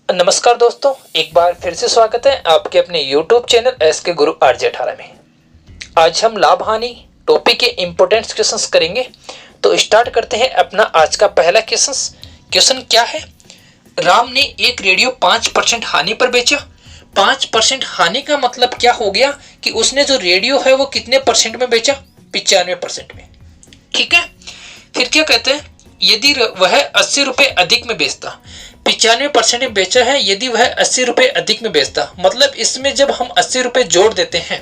नमस्कार दोस्तों, एक बार फिर से स्वागत है आपके अपने YouTube चैनल एस के गुरु RJ18 में। आज हम लाभ हानि टॉपिक के इंपॉर्टेंट क्वेश्चंस करेंगे। तो स्टार्ट करते हैं अपना आज का पहला क्वेश्चन क्या है। राम ने एक रेडियो 5% हानि पर बेचा। 5% हानि का मतलब क्या हो गया कि उसने जो रेडियो है वो कितने परसेंट में बेचा? 95% में। ठीक है, फिर क्या कहते हैं, यदि वह 80 रुपए अधिक में बेचता। 95% में बेचा है, यदि वह 80 रुपए अधिक में बेचता, मतलब इसमें जब हम 80 रुपए जोड़ देते हैं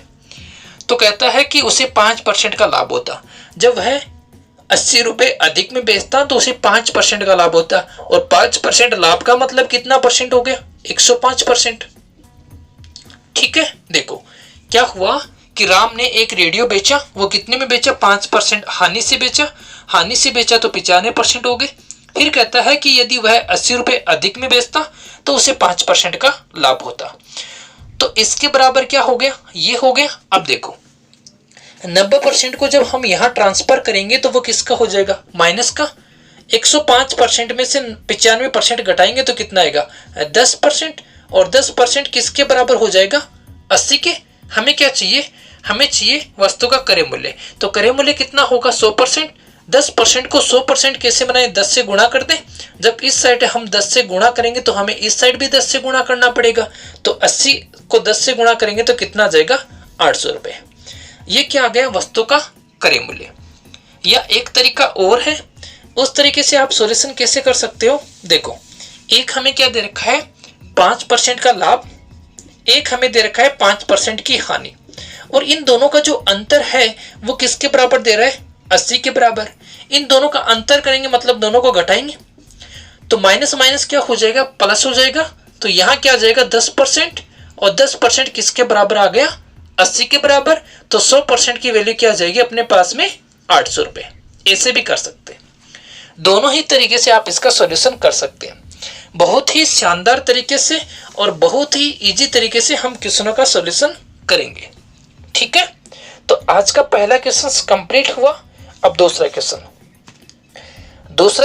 तो कहता है कि उसे 5% का लाभ होता। जब वह 80 रुपए अधिक में बेचता तो उसे 5% का लाभ होता, और 5% लाभ का मतलब कितना परसेंट हो गया? 105%। ठीक है, देखो क्या हुआ कि राम ने एक रेडियो बेचा, वो कितने में बेचा? 5% हानि से बेचा। हानि से बेचा तो 95% हो गए। फिर कहता है कि यदि वह 80 रुपए अधिक में बेचता तो उसे 5% का लाभ होता। तो इसके बराबर क्या हो गया? ये हो गया। अब देखो 90% को जब हम यहां ट्रांसफर करेंगे तो वो किसका हो जाएगा? माइनस का। 105% में से 95% घटाएंगे तो कितना आएगा? 10%। और 10% किसके बराबर हो जाएगा? 80 के। हमें क्या चाहिए? हमें चाहिए वस्तु का क्रय मूल्य। तो क्रय मूल्य कितना होगा? 100%। 10% को 100% कैसे बनाए? 10 से गुणा कर दें। जब इस साइड हम 10 से गुणा करेंगे तो हमें इस साइड भी 10 से गुणा करना पड़ेगा। तो 80 को 10 से गुणा करेंगे तो कितना आ जाएगा? 800 रुपए। ये क्या आ गया? वस्तु का क्रय मूल्य। या एक तरीका और है, उस तरीके से आप सॉल्यूशन कैसे कर सकते हो? देखो, एक हमें क्या दे रखा है? 5% का लाभ, एक हमें दे रखा है 5% की हानि, और इन दोनों का जो अंतर है वो किसके बराबर दे रहा है? 80 के बराबर। इन दोनों का अंतर करेंगे मतलब दोनों को घटाएंगे तो माइनस माइनस क्या हो जाएगा? प्लस हो जाएगा। तो यहां क्या आ जाएगा? 10%, और 10% किसके बराबर आ गया? 80 के बराबर। तो 100% की वैल्यू क्या आ जाएगी अपने पास में? 800 रुपए। ऐसे भी कर सकते हैं, दोनों ही तरीके से आप इसका सॉल्यूशन कर सकते हैं। बहुत ही शानदार तरीके से और बहुत ही इजी तरीके से हम क्वेश्चनों का सॉल्यूशन करेंगे। ठीक है, तो आज का पहला क्वेश्चन कंप्लीट हुआ। अब दूसरा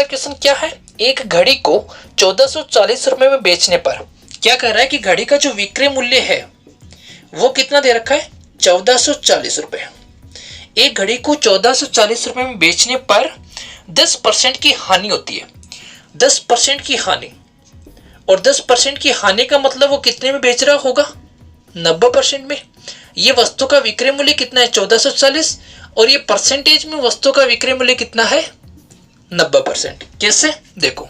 क्वेश्चन क्या है? एक घड़ी को 1440 रुपए में बेचने पर क्या कह रहा है कि घड़ी का जो विक्रय मूल्य है वो कितना दे रखा है? 1440 रुपए। एक घड़ी को 1440 रुपए में बेचने पर 10% की हानि होती है। 10% की हानि, और 10% की हानि का मतलब वो कितने में बेच रहा होगा? 90% में। ये वस्तु का विक्रय मूल्य कितना है? 1440, और ये परसेंटेज में वस्तु का विक्रय मूल्य कितना है? 90%। कैसे? देखो,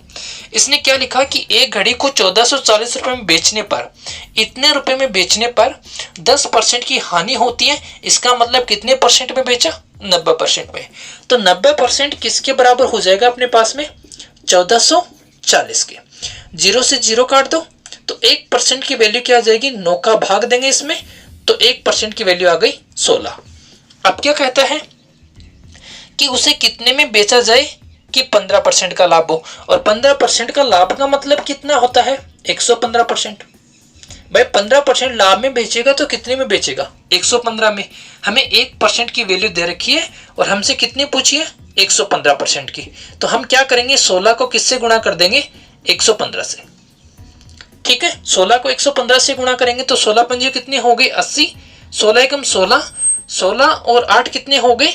इसने क्या लिखा कि एक घड़ी को 1440 रुपए में बेचने पर, इतने रुपए में बेचने पर 10% की हानि होती है। इसका मतलब कितने परसेंट में बेचा? 90% में। तो 90% किसके बराबर हो जाएगा अपने पास में? 1440 के। 0 से 0 काट दो तो 1% की वैल्यू क्या आ जाएगी? 9 का भाग देंगे इसमें तो 1% की वैल्यू आ गई 16। अब क्या कहता है कि उसे कितने में बेचा जाए कि 15% का लाभ हो, और 15% का लाभ का मतलब कितना होता है? 115%। भाई 15% लाभ में बेचेगा तो कितने में बेचेगा? 115 में। हमें 1% की वैल्यू दे रखी है और हमसे कितनी पूछी है? 115% की। तो हम क्या करेंगे? 16 को किससे गुणा कर देंगे? 115 से। ठीक है, 16 को 115 से गुणा करेंगे तो 16 पंजे कितने हो गए? 80। 16 एकम 16, 16 और 8 कितने हो गए?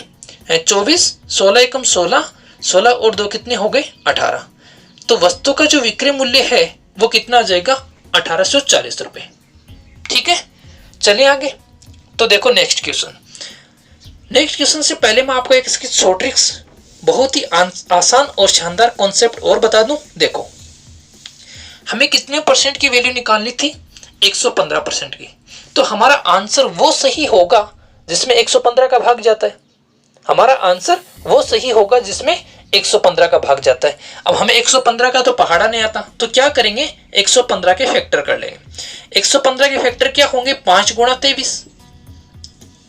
24। 16 एकम 16, 16 और 2 कितने हो गए? 18। तो वस्तु का जो विक्रय मूल्य है वो कितना आ जाएगा? 1840 रुपए। ठीक है, चलिए आगे। तो देखो नेक्स्ट क्वेश्चन से पहले मैं आपको एक इसकी शॉर्ट ट्रिक्स, बहुत ही आसान और शानदार कॉन्सेप्ट और बता दूं। देखो, हमें कितने परसेंट की वैल्यू निकालनी थी? 115% की। तो हमारा आंसर वो सही होगा जिसमें 115 का भाग जाता है। हमारा आंसर वो सही होगा जिसमें 115 का भाग जाता है। अब हमें 115 का तो पहाड़ा नहीं आता, तो क्या करेंगे? 115 के फैक्टर कर लेंगे। 115 के फैक्टर क्या होंगे? 5 गुणा 23।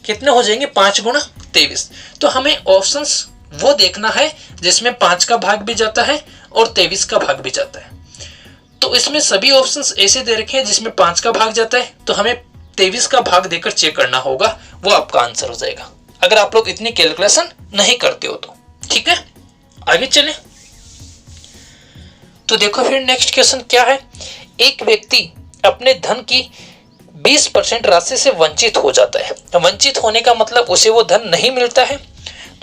कितने हो जाएंगे? 5 गुणा 23। तो हमें ऑप्शंस वो देखना है जिसमें 5 का भाग भी जाता है और 23 का भाग भी जाता है। तो इसमें सभी ऑप्शंस ऐसे दे रखे हैं जिसमें 5 का भाग जाता है, तो हमें 23 का भाग देकर चेक करना होगा, वो आपका आंसर हो जाएगा, अगर आप लोग इतनी कैलकुलेशन नहीं करते हो तो। ठीक है, आगे चले। तो देखो फिर नेक्स्ट क्वेश्चन क्या है। एक व्यक्ति अपने धन की 20% राशि से वंचित हो जाता है। वंचित होने का मतलब उसे वो धन नहीं मिलता है।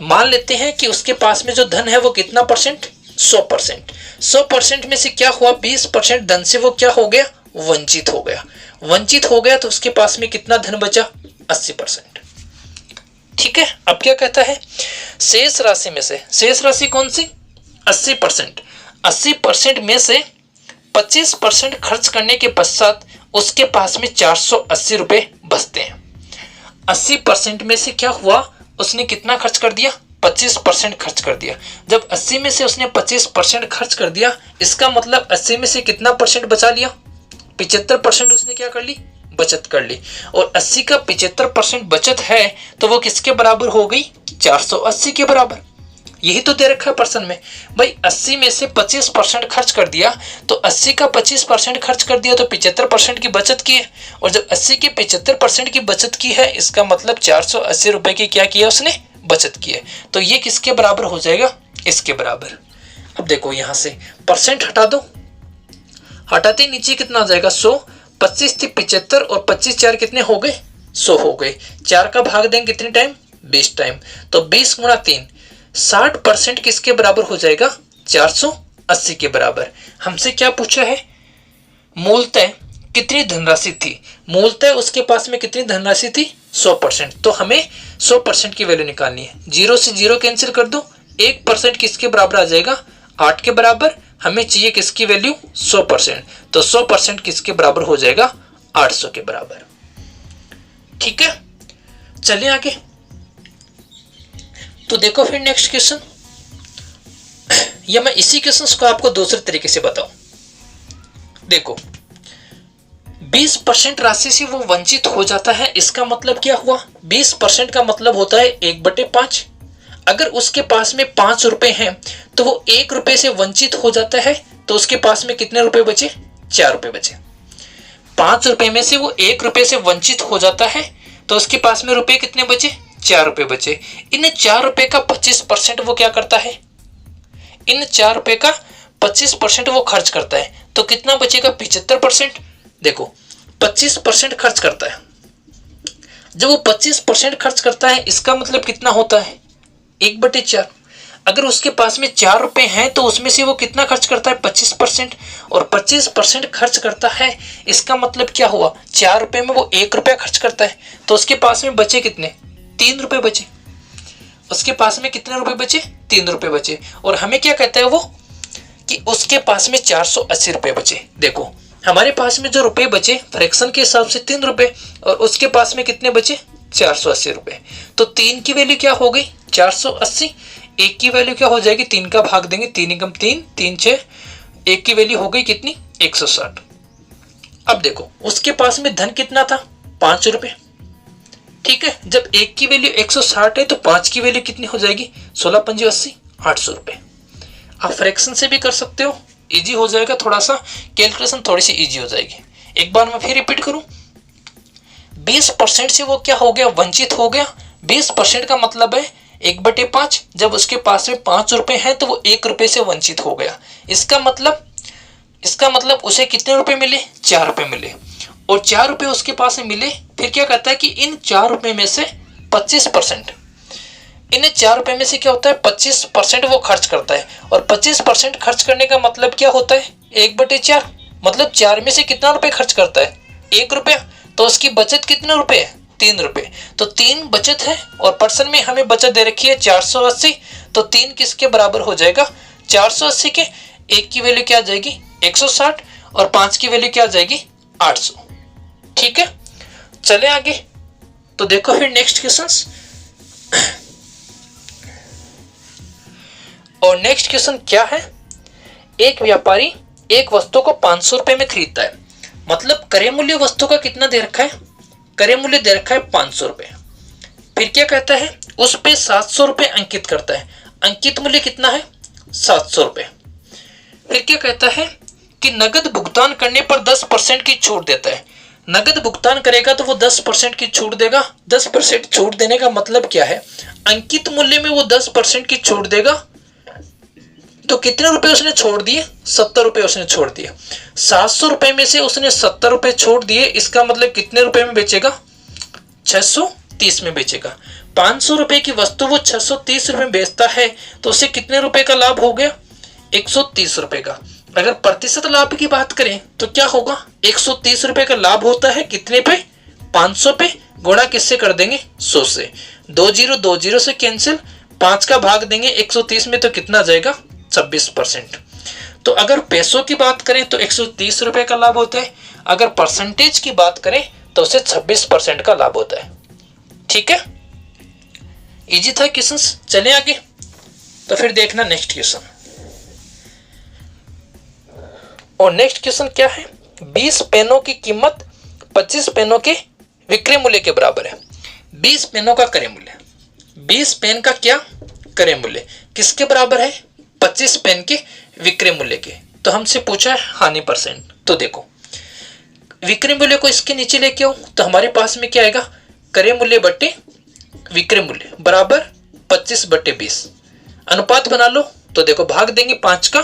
मान लेते हैं कि उसके पास में जो धन है वो कितना परसेंट, 100%। 100% में से क्या हुआ, 20% धन से वो क्या हो गया, वंचित हो गया। वंचित हो गया तो उसके पास में कितना धन बचा, 80%। ठीक है। अब क्या कहता है, शेष राशि में से, शेष राशि कौन सी, 80%। 80% में से 25% खर्च करने के पश्चात उसके पास में 480 रुपए बचते हैं। 80% में से क्या हुआ, उसने कितना खर्च कर दिया, 25% खर्च कर दिया। जब 80 में से उसने 25% खर्च कर दिया, इसका मतलब 80 में से कितना परसेंट बचा लिया, 75% उसने क्या कर ली, बचत कर ली। और 80 का 75% बचत है तो वो किसके बराबर हो गई, 480 के बराबर। यही तो दे रखा है प्रश्न में भाई। 80 में से 25% खर्च कर दिया तो 80 का 25% खर्च कर दिया तो 75% की बचत की है। और जब 80 के 75% की बचत की है, इसका मतलब 480 रुपए की क्या किया उसने, बचत की है। तो ये किसके बराबर हो जाएगा, इसके बराबर। अब देखो यहां से परसेंट हटा दो, हटाते नीचे कितना आ जाएगा, 100। 25 थी 75 और 25 4 कितने हो गए, 100 हो गए। 4 का भाग देंगे कितने टाइम, 20 टाइम। तो 20 गुणा 3, 60% किसके बराबर हो जाएगा, 480 के बराबर। हमसे क्या पूछा है, मूलतः कितनी धनराशि थी, मूलतः उसके पास में कितनी धनराशि थी, 100%। तो हमें 100% की वैल्यू निकालनी है। 0 से 0 कैंसिल कर दो, 1% किसके बराबर आ जाएगा, 8 के बराबर। हमें चाहिए किसकी वैल्यू, 100%। तो 100% किसके बराबर हो जाएगा, 800 के बराबर। ठीक है, चलिए आगे। तो देखो फिर नेक्स्ट क्वेश्चन, या मैं इसी क्वेश्चन को आपको दूसरे तरीके से बताऊं। देखो 20% राशि से वो वंचित हो जाता है, इसका मतलब क्या हुआ, 20% का मतलब होता है 1/5। अगर उसके पास में 5 रुपए हैं तो वो 1 रुपए से वंचित हो जाता है, तो उसके पास में कितने रुपए बचे, 4 रुपए बचे। 5 रुपए में से वो 1 रुपए से वंचित हो जाता है तो उसके पास में रुपए कितने बचे, 4 रुपए बचे। इन 4 रुपए का 25% वो क्या करता है, इन 4 रुपए का 25% वो खर्च करता है। तो कितना बचेगा, 75%। देखो 25% खर्च करता है, जब वो 25% खर्च करता है इसका मतलब कितना होता है, 1/4। अगर उसके पास में 4 रुपए हैं तो उसमें से वो कितना खर्च करता है, 25%। और 25% खर्च करता है, इसका मतलब क्या हुआ, 4 रुपए में वो 1 रुपया खर्च करता है तो उसके पास में बचे कितने, 3 रुपए बचे। उसके पास में कितने रुपए बचे, 3 रुपए बचे। और हमें क्या कहता है वो, कि उसके पास में 480 रुपए बचे। देखो हमारे पास में जो रुपए बचे फ्रैक्शन के हिसाब से 3 रुपए, और उसके पास में कितने बचे, 480 रुपए। तो 3 की वैल्यू क्या हो गई, 480। 1 की वैल्यू क्या हो जाएगी, 3 का भाग देंगे, 3 एकम 3, 3 6, 1 की वैल्यू हो गई कितनी, 160। अब देखो उसके पास में धन कितना था, 5 रुपए। ठीक है, जब 1 की वैल्यू 160 है तो 5 की वैल्यू कितनी हो जाएगी, 16 5 80, 800 रुपए। आप फ्रैक्शन से भी कर सकते हो, इजी हो जाएगा, थोड़ा सा कैलकुलेशन थोड़ी सी इजी हो जाएगी। एक बार मैं फिर रिपीट करूं, 20% से वो क्या हो गया, वंचित हो गया। 20% का मतलब है 1/5। जब उसके पास में 5 रुपए हैं तो वो 1 रुपए से वंचित हो गया। इसका मतलब उसे कितने रुपए मिले, 4 रुपए मिले। और 4 रुपए उसके पास में मिले, फिर क्या कहता है कि इन 4 रुपए में से 25%, इन 4 रुपए में से क्या होता है, 25% वो खर्च करता है। और 25% खर्च करने का मतलब क्या होता है, 1/4। मतलब 4 में से कितना रुपए खर्च करता है, 1 रुपया। तो उसकी बचत कितने रुपए है, 3 रुपए। तो 3 बचत है, और पर्सन में हमें बचत दे रखी है 480। तो 3 किसके बराबर हो जाएगा, 480 के। 1 की वैल्यू क्या आ जाएगी, 160, और 5 की वैल्यू क्या आ जाएगी, 800। ठीक है, चले आगे। तो देखो फिर नेक्स्ट क्वेश्चन। और नेक्स्ट क्वेश्चन क्या है, एक व्यापारी एक वस्तु को 500 रुपए में खरीदता है। मतलब क्रय मूल्य वस्तु का कितना दे रखा है, क्रय मूल्य दे रखा है 500 रुपए। फिर क्या कहता है, उस पे 700 रुपए अंकित करता है। अंकित मूल्य कितना है, 700 रुपए। फिर क्या कहता है कि नगद भुगतान करने पर 10% की छूट देता है। नगद भुगतान करेगा तो वो 10% की छूट देगा। 10% छूट देने का मतलब क्या है, अंकित मूल्य में वो 10% की छूट देगा, तो कितने रुपए उसने छोड़ दिए? 70 रुपए उसने छोड़ दिए। 700 रुपए में से उसने 70 रुपए छोड़ दिए, इसका मतलब कितने रुपए में बेचेगा? 630 में बेचेगा। 500 रुपए की वस्तु वो 630 रुपए में बेचता है, तो उसे कितने रुपए का लाभ हो गया? 130 रुपए का। अगर प्रतिशत लाभ की बात करें तो क्या होगा? 130 रुपए का लाभ होता है कितने पे? 500 पे। गुणा किससे कर देंगे? 100 से। 20 से कैंसिल, 5 का भाग देंगे 130 में तो कितना जाएगा? 26%। तो अगर पैसों की बात करें तो 130 रुपए का लाभ होता है, अगर परसेंटेज की बात करें तो उसे 26% का लाभ होता है। ठीक है, इजी था क्वेश्चन। चले आगे, तो फिर देखना नेक्स्ट क्वेश्चन। और नेक्स्ट क्वेश्चन क्या है? 20 पेनों की कीमत 25 पेनों के विक्रय मूल्य के बराबर है। 20 पेनों का क्रय मूल्य, 20 पेन का क्या क्रय मूल्य किसके बराबर है? 25 पेन के विक्रय मूल्य के। तो हमसे पूछा है हानि परसेंट। तो देखो, विक्रय मूल्य को इसके नीचे लेके आओ तो हमारे पास में क्या आएगा? क्रय मूल्य बटे विक्रय मूल्य बराबर 25 बटे 20। अनुपात बना लो तो देखो, भाग देंगे 5 का,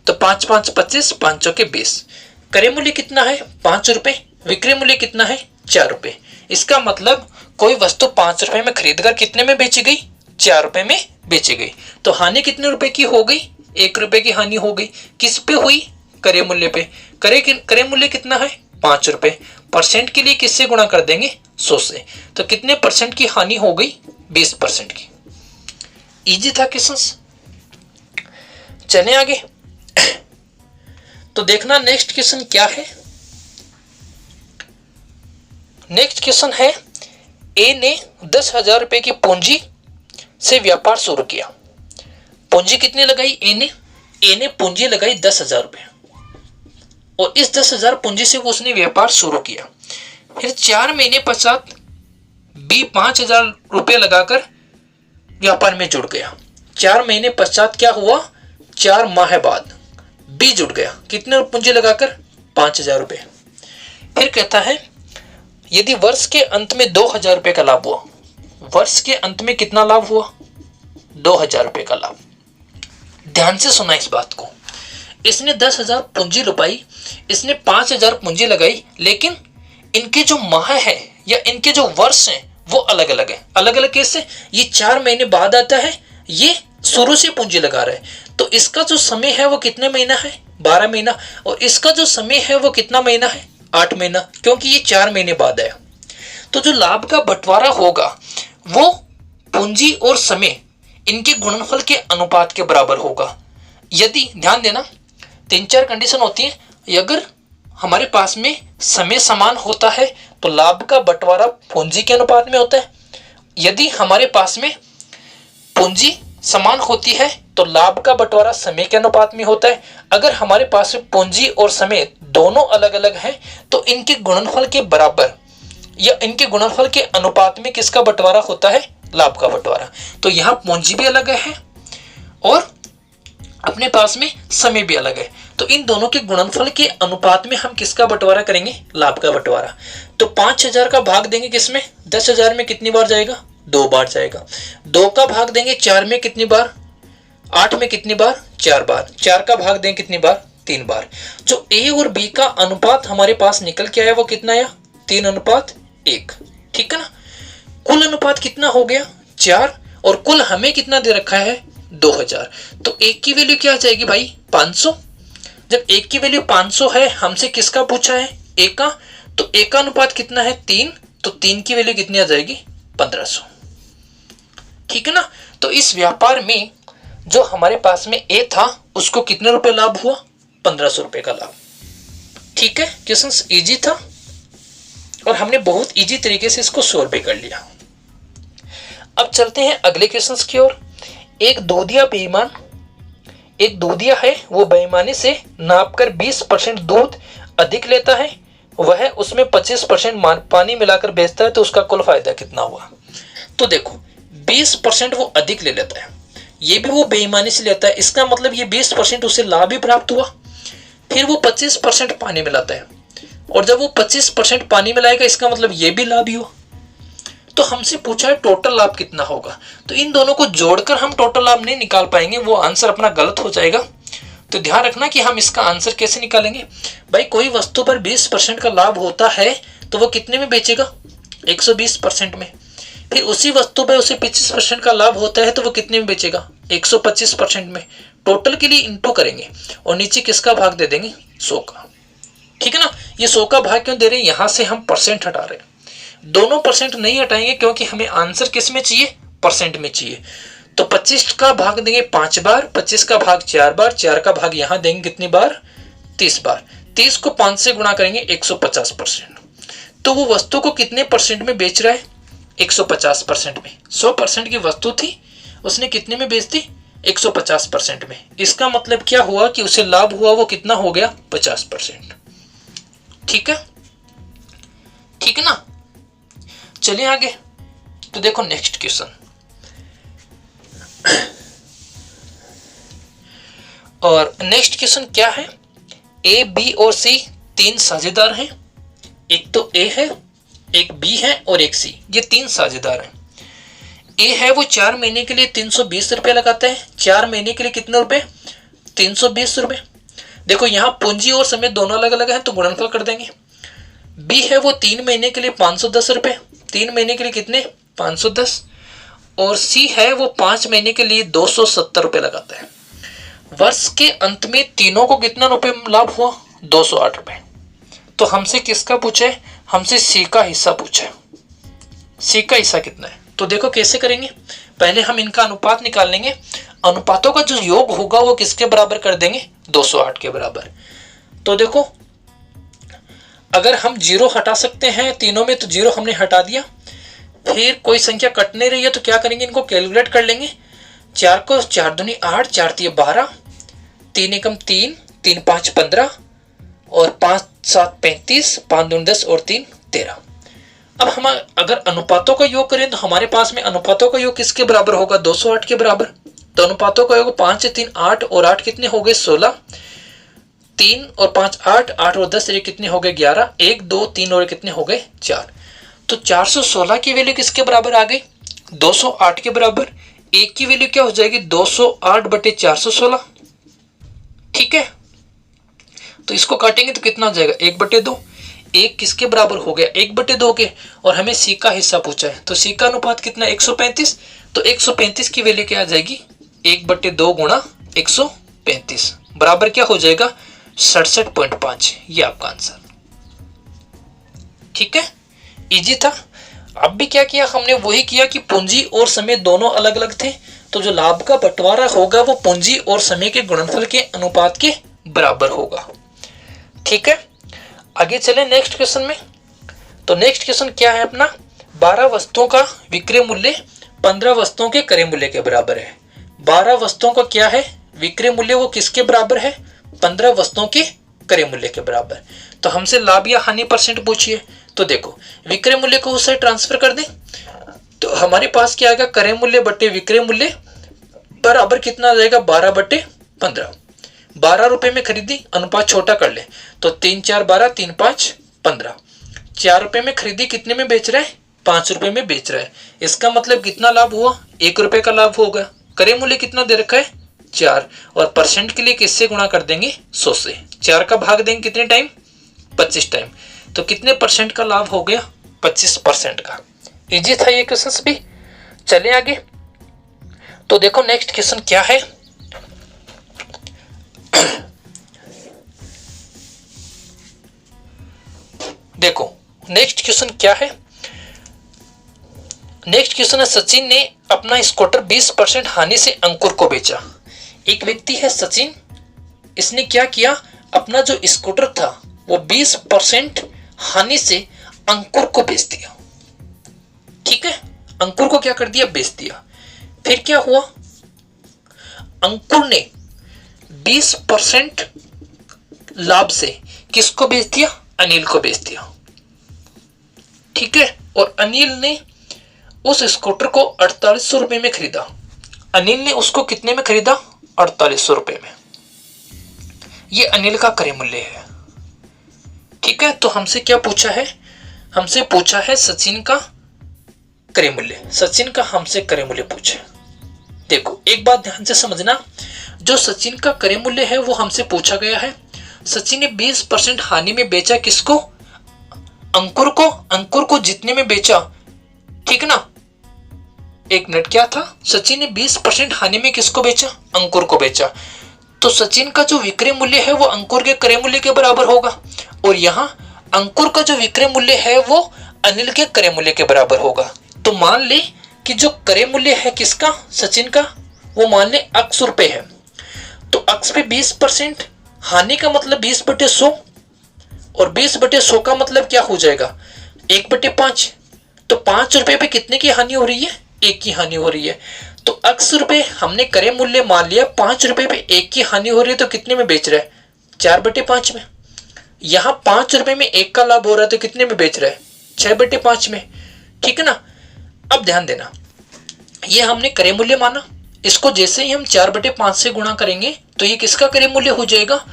तो 5 5 25, 5 के 20। क्रय मूल्य कितना है? 5 रुपए। विक्रय मूल्य कितना है? 4 रुपए। इसका मतलब कोई वस्तु 5 रुपए में खरीदकर कितने में बेची गई? 4 रुपए में बेची गई। तो हानि कितने रुपए की हो गई? 1 रुपए की हानि हो गई। किस पे हुई? क्रय मूल्य पे। क्रय मूल्य कितना है? 5 रुपए। परसेंट के लिए किससे गुणा कर देंगे? 100 से। तो कितने परसेंट की हानि हो गई? 20% की। इजी था क्वेश्चन। चले आगे, तो देखना नेक्स्ट क्वेश्चन क्या है। नेक्स्ट क्वेश्चन है, ए ने 10,000 रुपए की पूंजी से व्यापार शुरू किया। पूंजी कितनी लगाई? ए ने पूंजी लगाई 10,000 रुपए, और इस 10,000 पूंजी से उसने व्यापार शुरू किया। फिर 4 महीने पश्चात बी 5,000 रुपए लगाकर व्यापार में जुड़ गया। 4 महीने पश्चात क्या हुआ? 4 माह बाद बी जुड़ गया। कितने पूंजी लगाकर? 5,000 रुपए। फिर कहता है, यदि वर्ष के अंत में 2,000 रुपए का लाभ हुआ। वर्ष के अंत में कितना लाभ हुआ? 2,000 रुपए का लाभ। ध्यान से सुना इस बात को। इसने 10,000 पूंजी लगाई, इसने 5,000 पूंजी लगाई, लेकिन इनके जो माह है या इनके जो वर्ष हैं वो अलग अलग है। अलग अलग कैसे? ये 4 महीने बाद आता है, ये शुरू से पूंजी लगा रहा है, तो इसका जो समय है वो कितने महीना है? 12 महीना। और इसका जो समय है वो कितना महीना है? 8 महीना, क्योंकि ये 4 महीने बाद आया। तो जो लाभ का बंटवारा होगा वो पूंजी और समय इनके गुणनफल के अनुपात के बराबर होगा। यदि, ध्यान देना, 3-4 कंडीशन होती है। अगर हमारे पास में समय समान होता है तो लाभ का बंटवारा पूंजी के अनुपात में होता है। यदि हमारे पास में पूंजी समान होती है तो लाभ का बंटवारा समय के अनुपात में होता है। अगर हमारे पास में पूंजी और समय दोनों अलग अलग हैं तो इनके गुणनफल के बराबर या इनके गुणनफल के अनुपात में किसका बंटवारा होता है? लाभ का बंटवारा। तो यहाँ पूंजी भी अलग है और अपने पास में समय भी अलग है, तो इन दोनों के गुणनफल के अनुपात में हम किसका बंटवारा करेंगे? लाभ का बंटवारा। तो 5,000 का भाग देंगे किसमें? 10,000 में कितनी बार जाएगा? 2 बार जाएगा। 2 का भाग देंगे 4 में कितनी बार? 8 में कितनी बार? 4 बार। 4 का भाग देंगे कितनी बार? 3 बार। जो ए और बी का अनुपात हमारे पास निकल के आया वो कितना आया? 3:1। ठीक है ना। कुल अनुपात कितना हो गया? 4। और कुल हमें कितना दे रखा है? 2,000। तो एक की वैल्यू क्या आ जाएगी भाई? 500। जब एक की वैल्यू 500 है, हमसे किसका पूछा है? एक का। तो एक का अनुपात कितना है? 3। तो 3 की वैल्यू कितनी आ जाएगी? 1500। ठीक है ना। तो इस व्यापार में जो हमारे पास में ए था उसको कितने रुपए लाभ हुआ? 1500 रुपए का लाभ। ठीक है, क्वेश्चन इजी था और हमने बहुत इजी तरीके से इसको सॉल्व भी कर लिया। अब चलते हैं अगले क्वेश्चन की ओर। एक दूधिया है, वो बेईमानी से नापकर 20% दूध अधिक लेता है, वह उसमें 25% पानी मिलाकर बेचता है, तो उसका कुल फायदा कितना हुआ? तो देखो, 20% वो अधिक ले लेता है, ये भी वो बेईमानी से लेता है, इसका मतलब ये 20% उसे लाभ ही प्राप्त हुआ। फिर वो 25% पानी मिलाता है, और जब वो 25% पानी मिलाएगा इसका मतलब ये भी लाभ ही हुआ। तो हमसे पूछा है टोटल लाभ कितना होगा, तो इन दोनों को जोड़कर हम टोटल लाभ नहीं निकाल पाएंगे, वो आंसर अपना गलत हो जाएगा। तो ध्यान रखना कि हम इसका आंसर कैसे निकालेंगे। भाई कोई वस्तु पर 20% का लाभ होता है तो वो कितने में बेचेगा, 120% में। फिर उसी वस्तु पर उसे 25% का लाभ होता है तो वो कितने में बेचेगा, 125% में। टोटल के लिए इंटू करेंगे और नीचे किसका भाग दे देंगे, 100 का। ठीक है ना। ये 100 का भाग क्यों दे रहे हैं, यहां से हम परसेंट हटा रहे हैं। दोनों परसेंट नहीं हटाएंगे क्योंकि हमें आंसर किस में चाहिए, परसेंट में चाहिए। तो 25 का भाग देंगे 5 बार, 25 का भाग 4 बार, 4 का भाग यहां देंगे कितनी बार, 30 बार। 30 को 5 से गुणा करेंगे 150%। तो वो वस्तु को कितने परसेंट में बेच रहा है, 150% में। 100% की वस्तु थी, उसने कितने में बेच दी, 150% में। इसका मतलब क्या हुआ कि उसे लाभ हुआ वो कितना हो गया, 50%। ठीक है, ठीक है ना। चलिए आगे। तो देखो नेक्स्ट क्वेश्चन, और नेक्स्ट क्वेश्चन क्या है, ए बी और सी 3 साझेदार हैं। एक तो ए है, एक बी है और एक सी, ये 3 साझेदार हैं। ए है वो 4 महीने के लिए 320 रुपये लगाता है। 4 महीने के लिए कितने रुपए, 320 रुपये। देखो यहाँ पूंजी और समय दोनों अलग अलग है तो गुणनफल कर देंगे। बी है वो 3 महीने के लिए 510 रुपये, 3 महीने के लिए कितने, 510। और सी है वो 5 महीने के लिए 270 रुपये लगाता है। वर्ष के अंत में तीनों को कितना रुपए लाभ हुआ, 208 रुपये। तो हमसे किसका पूछा है, हमसे सी का हिस्सा पूछा है। सी का हिस्सा कितना है, तो देखो कैसे करेंगे। पहले हम इनका अनुपात निकाल लेंगे। अनुपातों का जो योग होगा वो किसके बराबर कर देंगे, 208 के बराबर। तो देखो अगर हम 0 हटा सकते हैं तीनों में तो 0 हमने हटा दिया। फिर कोई संख्या कट नहीं रही है तो क्या करेंगे, इनको कैलकुलेट कर लेंगे। 4 को 4 दूनी 8, 4 तिये 12, 3 एकम 3, 3 5 15 और 5 7 35, 5 दूनी 10 और 3 13। अब हम अगर अनुपातों का योग करें तो हमारे पास में अनुपातों का योग किसके बराबर होगा, 208 के बराबर। तो अनुपातों का योग 5 से 3 8 और 8 कितने हो गए, 16। 3 और 5 8, 8 और 10 ये कितने हो गए, 11। 1 2 3 और कितने हो गए, 4। तो 416 की वैल्यू किसके बराबर आ गई, 208 के बराबर। एक की वैल्यू क्या हो जाएगी, 208 बटे 416। ठीक है, तो इसको काटेंगे तो कितना हो जाएगा, 1 बटे 2। एक किसके बराबर हो गया, 1 बटे 2 के। और हमें सी का हिस्सा पूछा है तो सी का अनुपात कितना, 135। तो 135 की वैल्यू क्या आ जाएगी, 1 बटे 2 गुणा 135 बराबर क्या हो जाएगा, 67.5। ये आपका आंसर। ठीक है, इजी था। अब भी क्या किया हमने, वही किया कि पूंजी और समय दोनों अलग अलग थे तो जो लाभ का बंटवारा होगा वो पूंजी और समय के गुणनफल के अनुपात के बराबर होगा। ठीक है, आगे चले नेक्स्ट क्वेश्चन में। तो नेक्स्ट क्वेश्चन क्या है अपना, 12 वस्तुओं का विक्रय मूल्य 15 वस्तुओं के क्रय मूल्य के बराबर है। 12 वस्तुओं का क्या है विक्रय मूल्य, वो किसके बराबर है, 15 वस्तुओं के क्रय मूल्य के बराबर। तो हमसे लाभ या हानि परसेंट पूछिए। तो देखो विक्रय मूल्य को उससे ट्रांसफर कर दें तो हमारे पास क्या आएगा, क्रय मूल्य बटे विक्रय मूल्य बराबर कितना आ जाएगा, 12 बटे 15। 12 रुपए में खरीदी, अनुपात छोटा कर ले तो 3 4 12, 3 5 15। 4 रुपए में खरीदी, कितने में बेच रहा है, 5 रुपए में बेच रहा है। इसका मतलब कितना लाभ हुआ, 1 रुपए का लाभ होगा। क्रय मूल्य कितना दे रखा है, 4। और परसेंट के लिए किससे गुणा कर देंगे, 100 से। 4 का भाग देंगे कितने टाइम, 25 टाइम। तो कितने परसेंट का लाभ हो गया, 25% का। इजी था ये क्वेश्चन भी। चले आगे। तो देखो नेक्स्ट क्वेश्चन क्या है, देखो नेक्स्ट क्वेश्चन क्या है। नेक्स्ट क्वेश्चन है, सचिन ने अपना स्कूटर 20% हानि से अंकुर को बेचा। एक व्यक्ति है सचिन, इसने क्या किया, अपना जो स्कूटर था वो 20% हानि से अंकुर को बेच दिया। ठीक है, अंकुर को क्या कर दिया, बेच दिया। फिर क्या हुआ, अंकुर ने 20% लाभ से किसको बेच दिया, अनिल को बेच दिया। ठीक है, और अनिल ने उस स्कूटर को 4800 रुपए में खरीदा। अनिल ने उसको कितने में खरीदा, 4800 रुपए में। ये अनिल का क्रय मूल्य है। ठीक है, तो हमसे क्या पूछा है, हमसे पूछा है सचिन का क्रय मूल्य, सचिन का हमसे क्रय मूल्य पूछे। देखो एक बात ध्यान से समझना, जो सचिन का क्रय मूल्य है वो हमसे पूछा गया है। सचिन ने 20% हानि में बेचा किसको? अंकुर को। अंकुर को जितने में बेचा, ठीक ना, एक मिनट, क्या था? सचिन ने 20% हानि में किसको बेचा? अंकुर को बेचा। तो सचिन का जो विक्रय मूल्य है वो अंकुर के क्रय मूल्य के बराबर होगा, और यहाँ अंकुर का जो विक्रय मूल्य है वो अनिल के क्रय मूल्य के बराबर होगा। तो मान ले कि जो क्रय मूल्य है किसका? सचिन का, वो मान ले अक्स रुपए है। तो अक्स पे 20%, हानि का मतलब 20/100, और 20/100 का मतलब क्या हो जाएगा? 1/5। तो 5 रुपए पे कितने की हानि हो रही है? 1 की हानि हो रही है। तो अक्स रुपए हमने क्रय मूल्य मान लिया, 5 रुपए पे 1 की हानि हो रही है, तो कितने में बेच रहा है? 4/5 में। यहाँ 5 रुपए में 1 का लाभ हो रहा है, तो कितने में बेच रहा है? 6/5 में। ठीक है ना। अब ध्यान देना, ये हमने क्रय मूल्य माना, इसको जैसे ही हम 4/5 से गुणा करेंगे तो ये किसका क्रय मूल्य हो जाएगा?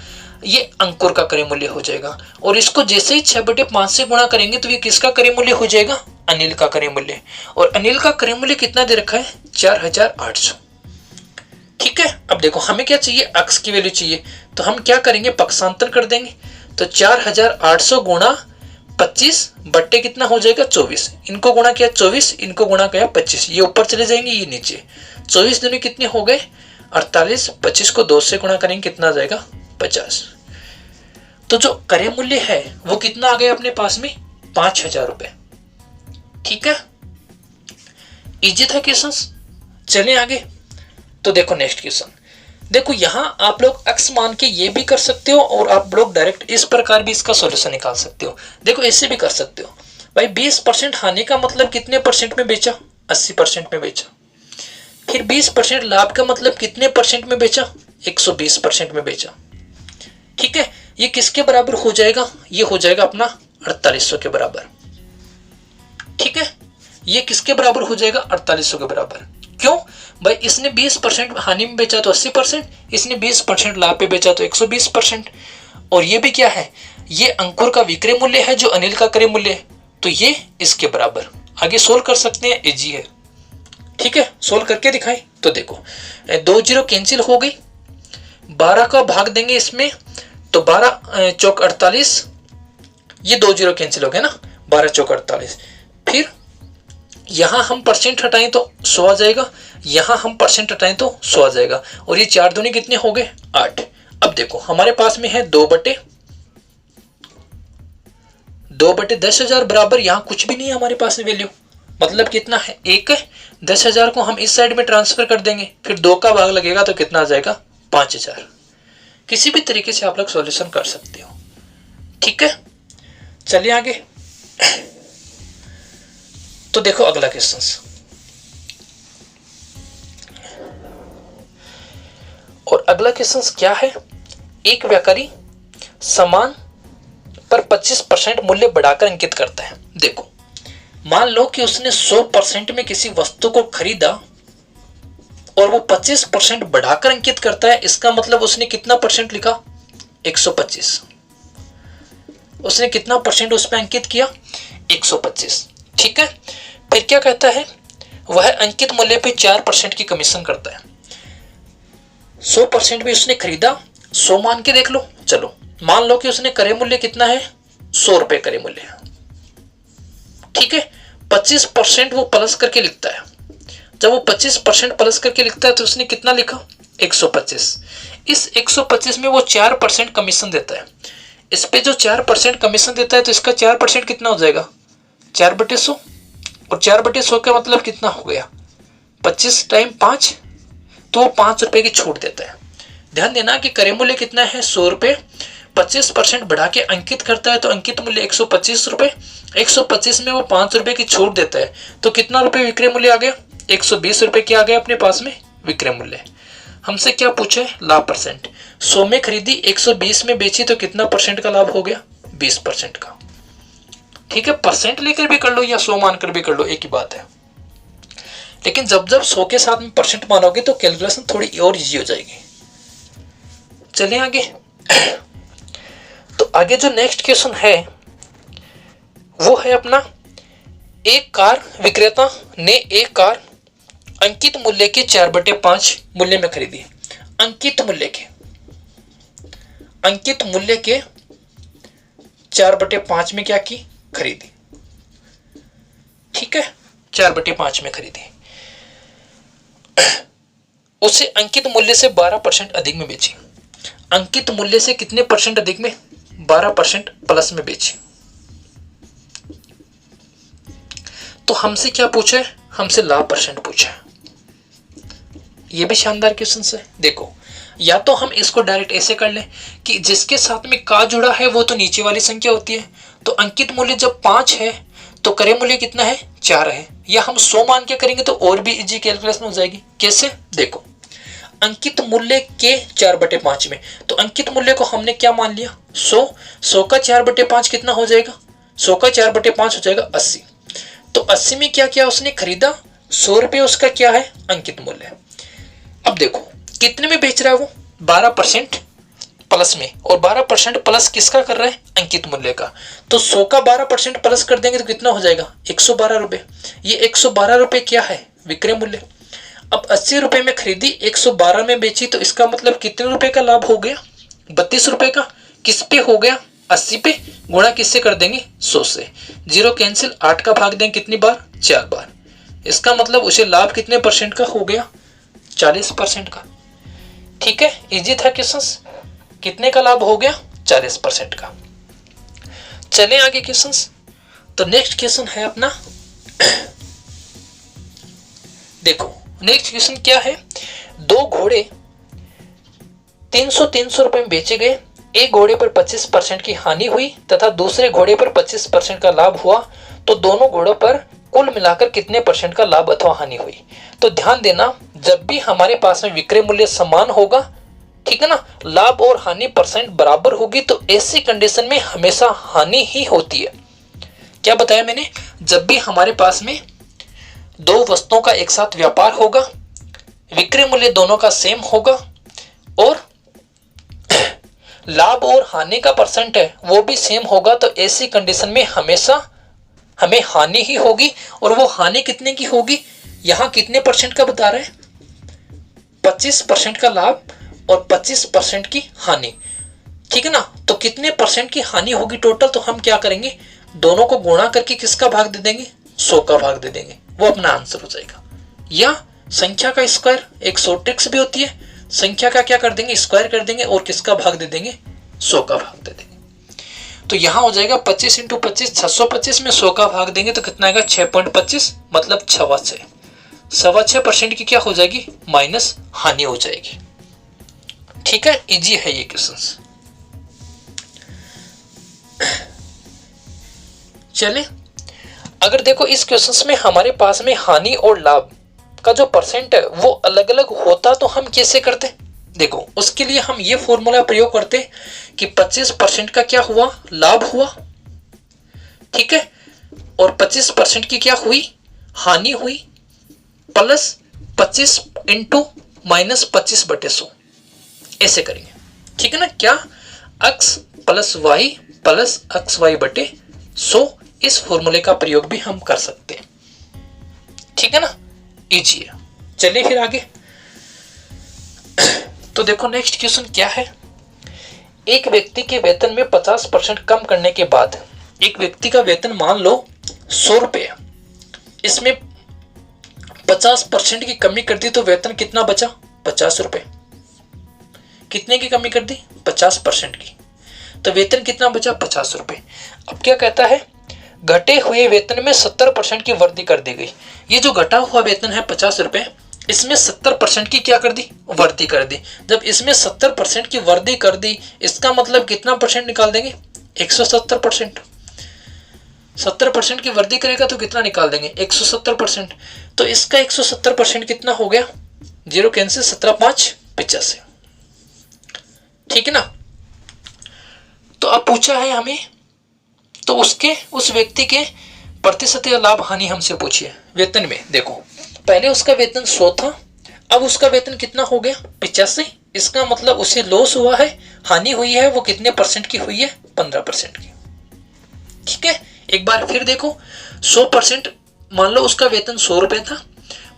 ये अंकुर का क्रय मूल्य हो जाएगा। और इसको जैसे ही 6/5 से गुणा करेंगे तो ये किसका क्रय मूल्य हो जाएगा? अनिल का क्रय मूल्य। और अनिल का क्रय मूल्य कितना दे रखा है? 4800। ठीक है। अब देखो हमें क्या चाहिए? अक्स की वैल्यू चाहिए, तो हम क्या करेंगे? पक्षांतर कर देंगे। तो 4800 गुणा 25 बट्टे कितना हो जाएगा? 24। इनको गुणा किया 24, इनको गुणा किया 25, ये ऊपर चले जाएंगे, ये नीचे। 24 दूनी कितने हो गए? 48। 25 को 2 से गुणा करेंगे, कितना आ जाएगा? 50। तो जो क्रय मूल्य है वो कितना आ गया अपने पास में? 5000 रुपए। ठीक है, इजी था क्वेश्चन। चलें आगे। तो देखो नेक्स्ट क्वेश्चन, देखो यहां आप लोग अक्स मान के ये भी कर सकते हो, और आप लोग डायरेक्ट इस प्रकार भी इसका सॉल्यूशन निकाल सकते हो। देखो ऐसे भी कर सकते हो भाई, 20% हानि का मतलब कितने परसेंट में बेचा? 80% में बेचा। फिर 20% लाभ का मतलब कितने परसेंट में बेचा? 120% में बेचा। ठीक है, ये किसके बराबर हो जाएगा? ये हो जाएगा अपना 4800 के बराबर। ठीक है, ये किसके बराबर हो जाएगा? 4800 के बराबर। क्यों भाई? इसने 20% हानि में बेचा तो 80%, इसने 20% लाभ पे बेचा तो 120%। और ये भी क्या है? ये अंकुर का विक्रय मूल्य है जो अनिल का क्रय मूल्य है, तो ये इसके बराबर। आगे सोल्व कर सकते हैं, इजी है। ठीक है, सोल्व करके दिखाएं। तो देखो 2 जीरो कैंसिल हो गई, 12 का भाग देंगे इसमें, तो 12 चौक 48, ये 2 जीरो कैंसिल हो गए ना, 12 चौक 48। फिर यहां हम परसेंट हटाएं तो 100 आ जाएगा, यहां हम परसेंट हटाएं तो 100 आ जाएगा, और ये 4 दूनी कितने हो गए? 8। अब देखो हमारे पास में है 2/10,000 बराबर, यहां कुछ भी नहीं है हमारे पास वैल्यू, मतलब कितना है? 1 है। 10,000 को हम इस साइड में ट्रांसफर कर देंगे, फिर 2 का भाग लगेगा तो कितना आ जाएगा? 5000। किसी भी तरीके से आप लोग सॉल्यूशन कर सकते हो। ठीक है, चलिए आगे। तो देखो अगला क्वेश्चन, और अगला क्वेश्चन क्या है? एक व्यापारी सामान पर 25% मूल्य बढ़ाकर अंकित करता है। देखो मान लो कि उसने 100% में किसी वस्तु को खरीदा और वो 25% बढ़ाकर अंकित करता है, इसका मतलब उसने कितना परसेंट लिखा? 125। उसने कितना परसेंट उस पर अंकित किया? 125। ठीक है, फिर क्या कहता है? वह अंकित मूल्य पे 4% की कमीशन करता है। 100% में उसने खरीदा, 100 मान के देख लो। चलो मान लो कि उसने क्रय मूल्य कितना है? 100 रुपए क्रय मूल्य है। ठीक है, 25% वो प्लस करके लिखता है। जब वो 25% प्लस करके लिखता है तो उसने कितना लिखा? 125। इस 125 में वो 4% कमीशन देता है। इस पे जो 4% कमीशन देता है तो इसका 4% कितना हो जाएगा? 4/100, और 4/100 का मतलब कितना हो गया? 25 × 5, तो वो 5 रुपए की छूट देता है। ध्यान देना कि क्रय मूल्य कितना है? 100 रुपए, 25% बढ़ा के अंकित करता है तो अंकित मूल्य 125 रुपए, 125 में वो 5 रुपए की छूट देता है, तो कितना रुपए विक्रय मूल्य आ गया? 120 रुपए की आ गया अपने पास में विक्रय मूल्य। हमसे क्या पूछे? लाभ परसेंट। 100 में खरीदी, 120 में बेची, तो कितना परसेंट का लाभ हो गया? 20% का। ठीक है, परसेंट लेकर भी कर लो या 100 मानकर भी कर लो, एक ही बात है। लेकिन जब जब 100 के साथ में परसेंट मानोगे तो कैलकुलेशन थोड़ी और इजी हो जाएगी। चलिए आगे। तो आगे जो नेक्स्ट क्वेश्चन है वो है अपना, एक कार विक्रेता ने एक कार अंकित मूल्य के 4/5 मूल्य में खरीदी। अंकित मूल्य के 4/5 में क्या की? खरीदी। ठीक है, 4/5 में खरीदी। उसे अंकित मूल्य से 12% अधिक में बेची। अंकित मूल्य से कितने परसेंट अधिक में? 12% प्लस में बेची। तो हमसे क्या पूछा है? हमसे लाभ परसेंट पूछा है। ये भी शानदार क्वेश्चन है। देखो, या तो हम इसको डायरेक्ट ऐसे कर लें कि जिसके साथ में का जुड़ा है वो तो नीचे वाली संख्या होती है, तो अंकित मूल्य जब 5 है तो क्रय मूल्य कितना है? 4 है। या हम 100 मान के करेंगे तो और भी इजी कैलकुलेशन हो जाएगी। कैसे? देखो, अंकित मूल्य के 4/5 में, तो अंकित मूल्य को हमने क्या मान लिया? 100। 100 का 4/5 कितना हो जाएगा? 100 का 4/5 हो जाएगा 80। तो 80 में क्या किया उसने? खरीदा। 100 रुपये उसका क्या है? अंकित मूल्य। अब देखो कितने में बेच रहा है वो? 12% प्लस में। और 12% प्लस किसका कर रहा है? अंकित मूल्य का। तो 100 का 12% प्लस कर देंगे तो कितना हो जाएगा? 112 रुपये। ये 112 रुपये क्या है? विक्रय मूल्य। अब 80 रुपये में खरीदी, 112 में बेची, तो इसका मतलब कितने रुपए का लाभ हो गया? 32 रुपए का। किस पे हो गया? 80 पे। गुणा किससे कर देंगे? 100 से। 0 कैंसिल, 8 का भाग देंगे कितनी बार? 4 बार। इसका मतलब उसे लाभ कितने परसेंट का हो गया? 40% का। ठीक है, इजी था क्वेश्चंस। कितने का लाभ हो गया? 40% का। चलें आगे क्वेश्चंस। तो नेक्स्ट क्वेश्चन है अपना देखो, नेक्स्ट क्वेश्चन क्या है? 2 घोड़े 300 रुपए में बेचे गए। एक घोड़े पर 25% की हानि हुई तथा दूसरे घोड़े पर 25% का लाभ हुआ, तो दोनों घोड़ों पर कुल मिलाकर कितने परसेंट का लाभ अथवा हानि हुई? तो ध्यान देना, जब भी हमारे पास में विक्रय मूल्य समान होगा, ठीक है ना, लाभ और हानि परसेंट बराबर होगी, तो ऐसी कंडीशन में हमेशा हानि ही होती है। क्या बताया मैंने? जब भी हमारे पास में 2 वस्तुओं का एक साथ व्यापार होगा, विक्रय मूल्य दोनों का सेम होगा और लाभ और हानि का परसेंट है वो भी सेम होगा, तो ऐसी कंडीशन में हमेशा हमें हानि ही होगी। और वो हानि कितने की होगी? यहां कितने परसेंट का बता रहे हैं? 25% का लाभ और 25% की हानि। ठीक है ना, तो कितने परसेंट की हानि होगी टोटल? तो हम क्या करेंगे? दोनों को गुणा करके किसका भाग दे देंगे? 100 का भाग दे देंगे। वो अपना आंसर हो जाएगा। या संख्या का स्क्वायर, एक शॉर्ट ट्रिक्स भी होती है, संख्या का क्या कर देंगे? स्क्वायर कर देंगे और किसका भाग दे देंगे? 100 का भाग दे देंगे। तो यहां हो जाएगा 25 × 25 625 में 100 का भाग देंगे तो कितना आएगा? 6.25, मतलब 6.25% की क्या हो जाएगी? माइनस हानि हो जाएगी। ठीक है, इजी है ये क्वेश्चन। चले, अगर देखो इस क्वेश्चन में हमारे पास में हानि और लाभ का जो परसेंट है वो अलग अलग होता, तो हम कैसे करते? देखो, उसके लिए हम ये फॉर्मूला प्रयोग करते कि 25% का क्या हुआ? लाभ हुआ। ठीक है, और 25% की क्या हुई? हानि हुई, प्लस 25 इंटू माइनस 25/100 ऐसे करेंगे। ठीक है ना, क्या? x plus Y plus XY/100, इस फॉर्मूले का प्रयोग भी हम कर सकते हैं। ठीक है ना, इजी है। चलिए फिर आगे। तो देखो नेक्स्ट क्वेश्चन क्या है? एक व्यक्ति के वेतन में 50% कम करने के बाद, एक व्यक्ति का वेतन मान लो 100 रुपये, इसमें 50% की कमी कर दी तो वेतन कितना बचा? 50 रुपये। कितने की कमी कर दी? 50% की। तो वेतन कितना बचा? 50 रुपये। अब क्या कहता है? घटे हुए वेतन में 70% की वृद्धि कर दी गई। ये जो घटा हुआ वेतन है 50 रुपये, इसमें 70% की क्या कर दी? वृद्धि कर दी। जब इसमें 70% की वृद्धि कर दी, इसका मतलब कितना परसेंट निकाल देंगे? 170%। 70% की वृद्धि करेगा तो कितना निकाल देंगे? 170%। तो इसका 170% कितना हो गया? 0 कैंसिल, 17×5 = 85। ठीक है ना। तो अब पूछा है हमें, तो उस व्यक्ति के प्रतिशत या लाभ हानि हमसे पूछिए वेतन में। देखो, पहले उसका वेतन 100 था, अब उसका वेतन कितना हो गया? 85। इसका मतलब उसे लॉस हुआ है, हानि हुई है, वो कितने परसेंट की हुई है? 15% की। ठीक है, एक बार फिर देखो, 100% मान लो उसका वेतन 100 रुपये था,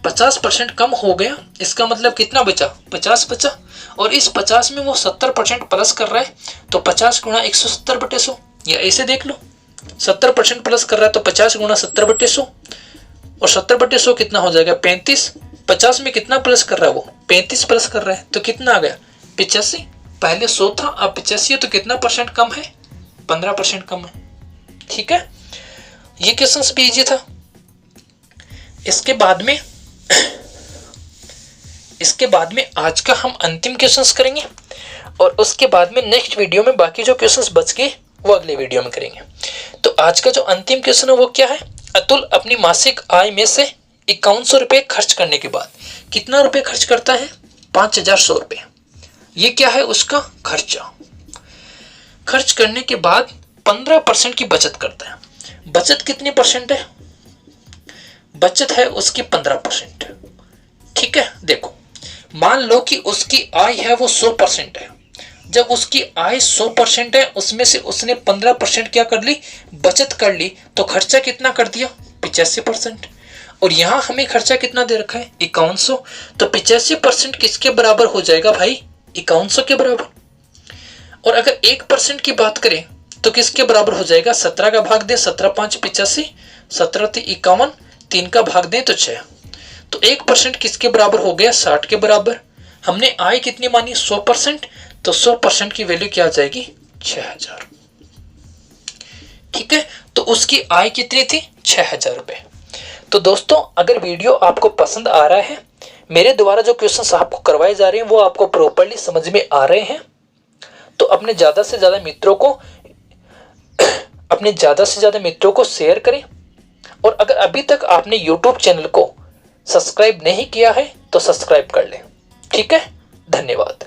50% कम हो गया, इसका मतलब कितना बचा, 50 बचा। और इस 50 में वो 70% प्लस कर रहा है, तो 50 गुणा 170/100, या ऐसे देख लो 70% प्लस कर रहा है तो 50 गुणा 70/100, और 70/100 कितना हो जाएगा 35। 50 में कितना प्लस कर रहा है वो, 35 प्लस कर रहा है, तो कितना आ गया 85। पहले 100 था, अब 85 है, तो कितना परसेंट कम है, 15% कम है। ठीक है, ये क्वेश्चन भी इजी था। इसके बाद में आज का हम अंतिम क्वेश्चंस करेंगे, और उसके बाद में नेक्स्ट वीडियो में बाकी जो क्वेश्चंस बच गए वो अगले वीडियो में करेंगे। तो आज का जो अंतिम क्वेश्चन है वो क्या है, अतुल अपनी मासिक आय में से 5100 रुपये खर्च करने के बाद कितना रुपये खर्च करता है, 5100 रुपये। ये क्या है उसका खर्चा। खर्च करने के बाद 15% की बचत करता है। बचत कितनी परसेंट है, बचत है उसकी 15%। ठीक है, देखो मान लो कि उसकी आय है वो 100% है। जब उसकी आय 100% है, उसमें से उसने 15% क्या कर ली, बचत कर ली, तो खर्चा कितना कर दिया 85%। और यहां हमें खर्चा कितना दे रखा है 5100, तो 85% किसके बराबर हो जाएगा भाई, 5100 के बराबर। और अगर 1% की बात करें तो किसके बराबर हो जाएगा, 17 का भाग दे, 17 5 85, 17 51, 3 का भाग दें तो 6, तो 1% किसके बराबर हो गया, 60 के बराबर। हमने आय कितनी मानी 100%, तो 100% की वैल्यू क्या आ जाएगी 6000। ठीक है, तो उसकी आय कितनी थी 6000 रुपए। तो दोस्तों अगर वीडियो आपको पसंद आ रहा है, मेरे द्वारा जो क्वेश्चंस आपको करवाए जा रहे हैं वो आपको प्रॉपर्ली समझ में आ रहे हैं, तो अपने ज्यादा से ज्यादा मित्रों को शेयर करें। और अगर अभी तक आपने YouTube चैनल को सब्सक्राइब नहीं किया है तो सब्सक्राइब कर लें। ठीक है, धन्यवाद।